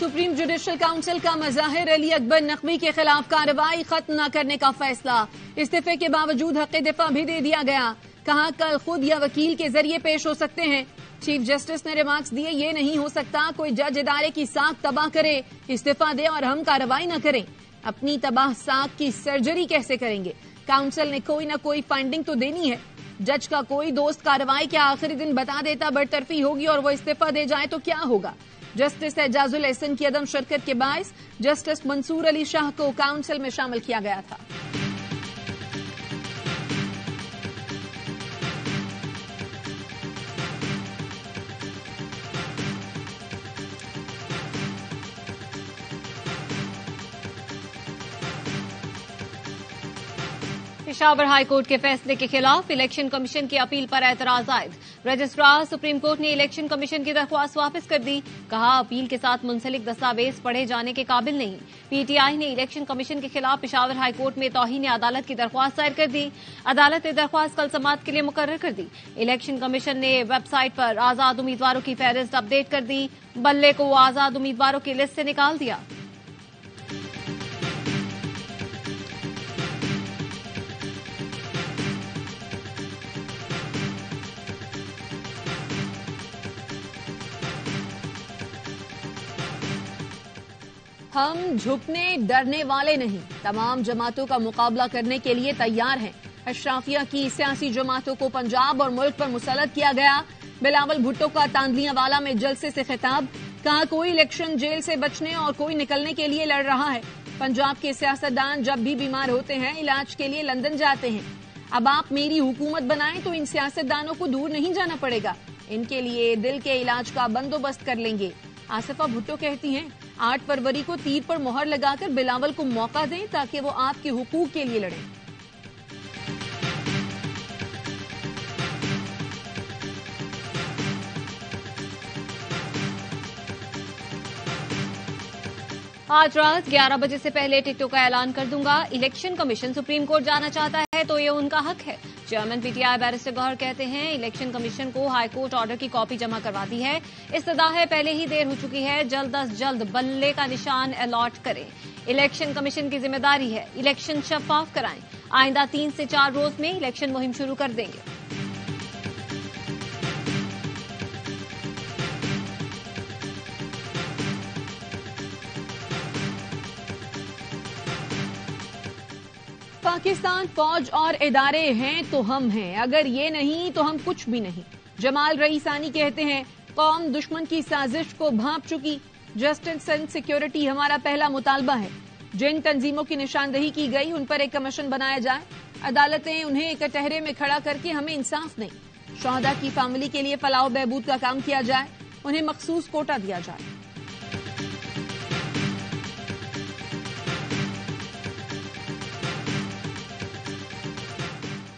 Supreme judicial council का मज़ाहिर अली अकबर नकवी के खिलाफ कार्रवाई खत्म न करने का फैसला। इस्तीफे के बावजूद हक़ दिफा भी दे दिया गया। कहा कल खुद या वकील के जरिए पेश हो सकते हैं। चीफ जस्टिस ने रिमार्क्स दिए, ये नहीं हो सकता कोई जज इदारे की साख तबाह करे, इस्तीफा दे और हम कार्रवाई न करें। अपनी तबाह साख की सर्जरी कैसे करेंगे? काउंसिल ने कोई न कोई फाइंडिंग तो देनी है। जज का कोई दोस्त कार्रवाई के आखिरी दिन बता देता बरतरफी होगी और वो इस्तीफा दे जाए तो क्या होगा? जस्टिस एजाजुल एहसन की अदम शिरकत के बायस जस्टिस मंसूर अली शाह को काउंसिल में शामिल किया गया था। पेशावर हाई कोर्ट के फैसले के खिलाफ इलेक्शन कमीशन की अपील पर एतराज आयद। रजिस्ट्रार सुप्रीम कोर्ट ने इलेक्शन कमीशन की दरख्वास्त वापस कर दी। कहा अपील के साथ मुंसलिक दस्तावेज पढ़े जाने के काबिल नहीं। पीटीआई ने इलेक्शन कमीशन के खिलाफ पेशावर हाई कोर्ट में तौहीन अदालत की दरख्वास्त दायर कर दी। अदालत ने दरख्वास्त कल समाअत के लिए मुकर्रर कर दी। इलेक्शन कमीशन ने वेबसाइट पर आजाद उम्मीदवारों की फहरिस्त अपडेट कर दी। बल्ले को आजाद उम्मीदवारों की लिस्ट से निकाल दिया। हम झुकने डरने वाले नहीं, तमाम जमातों का मुकाबला करने के लिए तैयार हैं। अशराफिया की सियासी जमातों को पंजाब और मुल्क पर मुसल्लत किया गया। बिलावल भुट्टो का तांदलियावाला में जलसे से खिताब। कहा कोई इलेक्शन जेल से बचने और कोई निकलने के लिए लड़ रहा है। पंजाब के सियासतदान जब भी बीमार होते हैं इलाज के लिए लंदन जाते हैं। अब आप मेरी हुकूमत बनाएं तो इन सियासतदानों को दूर नहीं जाना पड़ेगा। इनके लिए दिल के इलाज का बंदोबस्त कर लेंगे। आसिफा भुट्टो कहती हैं 8 फरवरी को तीर पर मोहर लगाकर बिलावल को मौका दें ताकि वो आपके हुकूक के लिए लड़ें। आज रात 11 बजे से पहले टिकटों का ऐलान कर दूंगा। इलेक्शन कमीशन सुप्रीम कोर्ट जाना चाहता है तो ये उनका हक है। चेयरमैन पीटीआई बैरिस्टर गौहर कहते हैं इलेक्शन कमीशन को हाई कोर्ट ऑर्डर की कॉपी जमा करवा दी है। इस्तदा है पहले ही देर हो चुकी है, जल्द अज जल्द बल्ले का निशान अलॉट करें। इलेक्शन कमीशन की जिम्मेदारी है इलेक्शन शफाफ कराएं। आइंदा 3 से 4 रोज में इलेक्शन मुहिम शुरू कर देंगे। पाकिस्तान फौज और इदारे हैं तो हम हैं, अगर ये नहीं तो हम कुछ भी नहीं। जमाल रईसानी कहते हैं कौम दुश्मन की साजिश को भांप चुकी। जस्टिस एंड सिक्योरिटी हमारा पहला मुतालबा है। जिन तंजीमों की निशानदही की गई उन पर एक कमीशन बनाया जाए। अदालतें उन्हें कटहरे में खड़ा करके हमें इंसाफ नहीं। शहदा की फैमिली के लिए फलाह बहबूद का काम किया जाए। उन्हें मखसूस कोटा दिया जाए।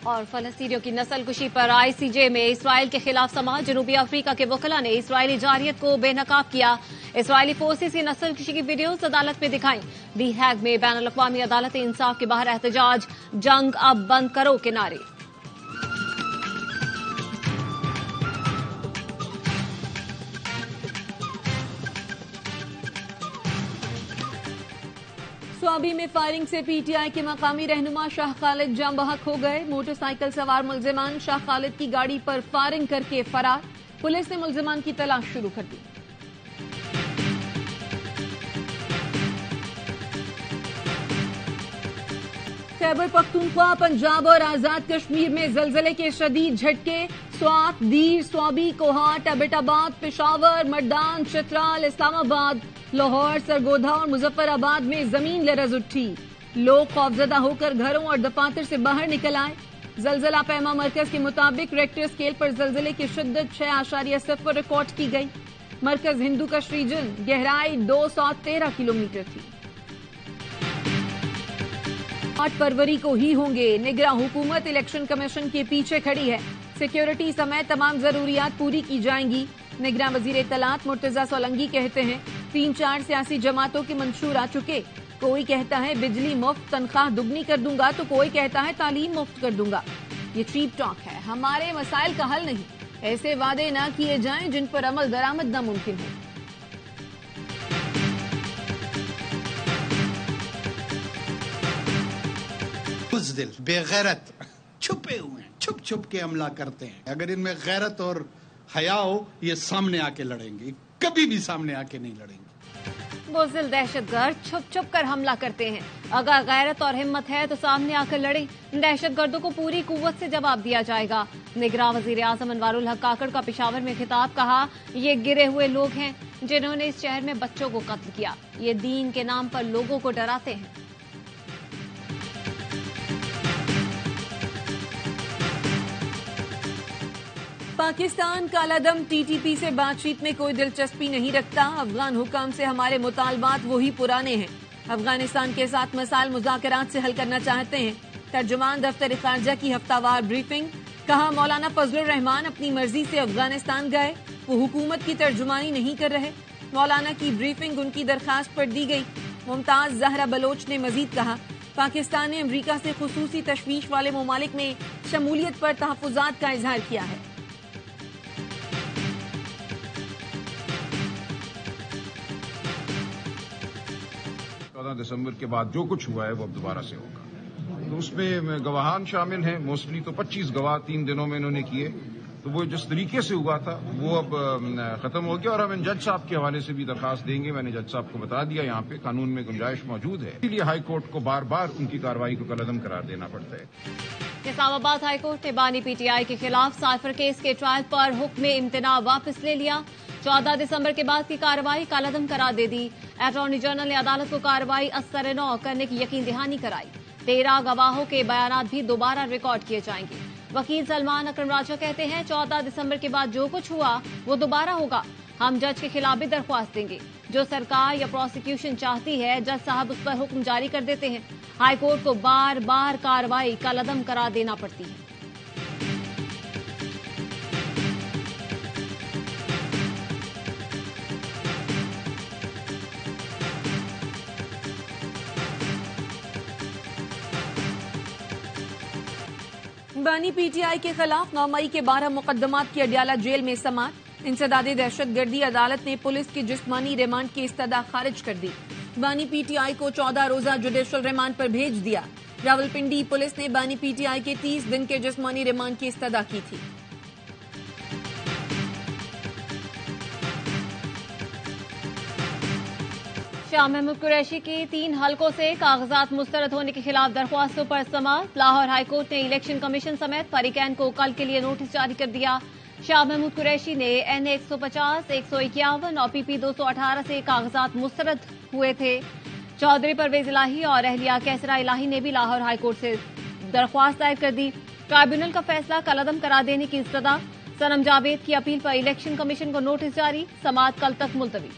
और फलस्तीनियों की नस्लकुशी पर आईसीजे में इसराइल के खिलाफ समाअत। जनूबी अफ्रीका के वकला ने इसराइली जारियत को बेनकाब किया। इसराइली फोर्सेस की नस्लकुशी की वीडियोज अदालत में दिखाई। दी हैग में बैनुल अक़वामी अदालत इंसाफ के बाहर एहतजाज। जंग अब बंद करो के नारे। स्वाबी में फायरिंग से पीटीआई के मकामी रहनुमा शाह खालिद जाम बहक हो गए। मोटरसाइकिल सवार मुल्जिमान शाह खालिद की गाड़ी पर फायरिंग करके फरार। पुलिस ने मुल्जिमान की तलाश शुरू कर दी। खैबर पख्तूनख्वा, पंजाब और आजाद कश्मीर में जलजले के शदीद झटके। स्वात, दीर, स्वाबी, कोहाट, एबटाबाद, पेशावर, मर्दान, चित्राल, इस्लामाबाद, लाहौर, सरगोधा और मुजफ्फराबाद में जमीन लरज उठी। लोग खौफजदा होकर घरों और दफातर से बाहर निकल आए। जलजला पैमा मरकज के मुताबिक रेक्टर स्केल पर जलजले की शिद्दत 6.0 रिकॉर्ड की गई। मरकज हिंदू कश रीजन, गहराई 213 किलोमीटर थी। 8 फरवरी को ही होंगे। निगरां हुकूमत इलेक्शन कमीशन के पीछे खड़ी है। सिक्योरिटी समेत तमाम जरूरियात पूरी की जाएंगी। निगरां वजीर इत्तलात मुर्तजा सोलंगी कहते हैं 3-4 सियासी जमातों के मंशूर आ चुके। कोई कहता है बिजली मुफ्त, तनख्वाह दुगनी कर दूंगा तो कोई कहता है तालीम मुफ्त कर दूंगा। ये चीप टॉक है, हमारे मसाइल का हल नहीं। ऐसे वादे ना किए जाएं जिन पर अमल दरामद नामुमकिन है। بزدل، بے غیرت چھپے ہوئے ہیں، چھپ چھپ کے حملہ کرتے ہیں. اگر ان میں غیرت اور حیا ہو یہ سامنے آ کے لڑیں گے، کبھی بھی سامنے آ کے نہیں لڑیں گے. بزدل دہشت گرد چھپ چھپ کر حملہ کرتے ہیں. اگر غیرت اور ہمت ہے تو سامنے آ کر لڑیں. دہشت گردوں کو پوری قوت سے جواب دیا جائے گا. نگراں وزیر اعظم انوار الحق کاکڑ کا پشاور میں خطاب. کہا یہ گرے ہوئے لوگ ہیں جنہوں نے اس شہر میں بچوں کو قتل کیا. یہ دین کے نام پر لوگوں کو ڈراتے ہیں. پاکستان کالعدم ٹی ٹی پی سے بات چیت میں کوئی دلچسپی نہیں رکھتا. افغان حکام سے ہمارے مطالبات وہی پرانے ہیں. افغانستان کے ساتھ مسائل مذاکرات سے حل کرنا چاہتے ہیں. ترجمان دفتر خارجہ کی ہفتہ وار بریفنگ. کہا مولانا فضل الرحمان اپنی مرضی سے افغانستان گئے، وہ حکومت کی ترجمانی نہیں کر رہے. مولانا کی بریفنگ ان کی درخواست پر دی گئی. ممتاز زہرا بلوچ نے مزید کہا پاکستان نے امریکہ سے خصوصی تشویش والے ممالک میں شمولیت پر تحفظات کا اظہار کیا ہے. 14 دسمبر کے بعد جو کچھ ہوا ہے وہ اب دوبارہ سے ہوگا. تو اس میں گواہان شامل ہیں. موسٹلی تو 25 گواہ 3 دنوں میں انہوں نے کیے. تو وہ جس طریقے سے ہوا تھا وہ اب ختم ہو گیا. اور ہم جج صاحب کے حوالے سے بھی درخواست دیں گے. میں نے جج صاحب کو بتا دیا یہاں پہ قانون میں گنجائش موجود ہے. اسی لیے ہائی کورٹ کو بار بار ان کی کارروائی کو کالعدم قرار دینا پڑتا ہے. اسلام آباد ہائی کورٹ نے بانی پی ٹی آئی کے خلاف سائفر کیس کے ٹرائل پر حکم امتناع واپس لے لیا. 14 دسمبر کے بعد کی کارروائی کالعدم قرار دے دی. اٹارنی جنرل نے عدالت کو کارروائی اثر نو کرنے کی یقین دہانی کرائی. 13 گواہوں کے بیانات بھی دوبارہ ریکارڈ کیے جائیں گے. وکیل سلمان اکرم راجہ کہتے ہیں 14 دسمبر کے بعد جو کچھ ہوا وہ دوبارہ ہوگا. ہم جج کے خلاف بھی درخواست دیں گے. جو سرکار یا پروسیکیوشن چاہتی ہے جج صاحب اس پر حکم جاری کر دیتے ہیں. ہائی کورٹ کو بار بار کارروائی کالعدم قرار دینا پڑتی ہے. بانی پی ٹی آئی کے خلاف 9 مئی کے 12 مقدمات کی اڈیالہ جیل میں سماعت. انسداد دہشت گردی عدالت نے پولیس کی جسمانی ریمانڈ کی استدعا خارج کر دی. بانی پی ٹی آئی کو 14 روزہ جوڈیشل ریمانڈ پر بھیج دیا. راولپنڈی پولیس نے بانی پی ٹی آئی کے 30 دن کے جسمانی ریمانڈ کی استدعا کی تھی. شاہ محمود قریشی کی 3 حلقوں سے کاغذات مسترد ہونے کے خلاف درخواستوں پر سماعت. لاہور ہائی کورٹ نے الیکشن کمیشن سمیت فریقین کو کل کے لیے نوٹس جاری کر دیا. شاہ محمود قریشی نے این 150, 151 اور پی پی 218 سے کاغذات مسترد ہوئے تھے. چودھری پرویز الہی اور اہلیہ کیسرا الہی نے بھی لاہور ہائی کورٹ سے درخواست دائر کر دی. ٹرائبیونل کا فیصلہ کالعدم قرار دینے کی استدعا. صنم جاوید کی اپیل پر الیکشن کمیشن کو نوٹس جاری. سماعت کل تک ملتوی.